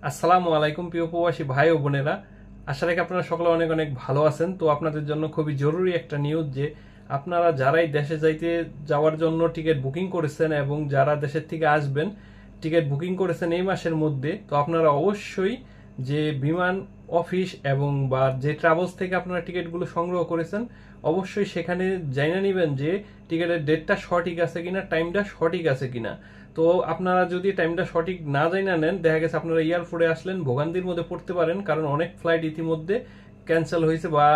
আসসালামু আলাইকুম প্রিয় প্রবাসী ভাই ও বোনেরা, আশা রাখি আপনারা সকলে অনেক অনেক ভালো আছেন। তো আপনাদের জন্য খুবই জরুরি একটা নিউজ যে আপনারা যারাই দেশে যাওয়ার জন্য টিকিট বুকিং করেছেন এবং যারা দেশের থেকে আসবেন টিকিট বুকিং করেছেন এই মাসের মধ্যে, তো আপনারা অবশ্যই যে বিমান অফিস এবং বা যে ট্রাভেলস থেকে আপনারা টিকিটগুলো সংগ্রহ করেছেন অবশ্যই সেখানে জানিয়ে নেবেন যে টিকিটের ডেটটা সঠিক আছে কিনা, টাইমটা সঠিক আছে কিনা। তো আপনারা যদি টাইমটা সঠিক না জানা নেন, দেখা গেছে আপনারা এয়ারপোর্টে আসলেন ভোগান্তির মধ্যে পড়তে পারেন, কারণ অনেক ফ্লাইট ইতিমধ্যে ক্যান্সেল হয়েছে বা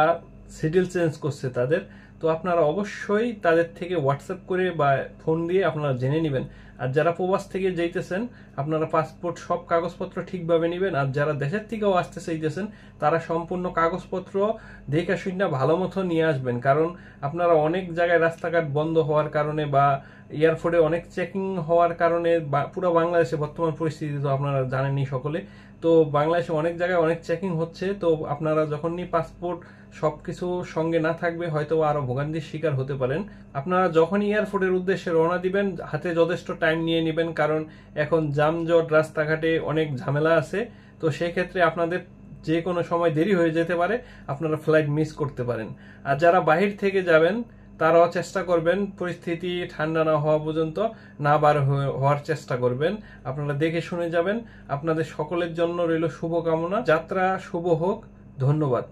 শিডিউল চেঞ্জ করছে তাদের। তো আপনারা অবশ্যই তাদের থেকে হোয়াটসঅ্যাপ করে বা ফোন দিয়ে আপনারা জেনে নেবেন। আর যারা প্রবাস থেকে যাইতেছেন আপনারা পাসপোর্ট সব কাগজপত্র ঠিকভাবে নেবেন। আর যারা দেশের থেকেও আসতে চাইতেছেন তারা সম্পূর্ণ কাগজপত্র দেখে শুনে ভালো মতো নিয়ে আসবেন, কারণ আপনারা অনেক জায়গায় রাস্তাঘাট বন্ধ হওয়ার কারণে বা এয়ারপোর্টে অনেক চেকিং হওয়ার কারণে পুরো বাংলাদেশে বর্তমান পরিস্থিতি তো আপনারা জানেনই সকলে। তো বাংলাদেশে অনেক জায়গায় অনেক চেকিং হচ্ছে। তো আপনারা যখনই পাসপোর্ট সবকিছু সঙ্গে না থাকবে হয়তো আরো ভোগান্তির শিকার হতে পারেন। আপনারা যখনই এয়ারপোর্টের উদ্দেশ্যে রওনা দিবেন হাতে যথেষ্ট টাইম নিয়ে নেবেন, কারণ এখন যানজট রাস্তাঘাটে অনেক ঝামেলা আছে। তো সেই ক্ষেত্রে আপনাদের যে কোনো সময় দেরি হয়ে যেতে পারে, আপনারা ফ্লাইট মিস করতে পারেন। আর যারা বাহির থেকে যাবেন তারাও চেষ্টা করবেন পরিস্থিতি ঠান্ডা না হওয়া পর্যন্ত না বার হওয়ার চেষ্টা করবেন। আপনারা দেখে শুনে যাবেন। আপনাদের সকলের জন্য রইল শুভকামনা। যাত্রা শুভ হোক। ধন্যবাদ।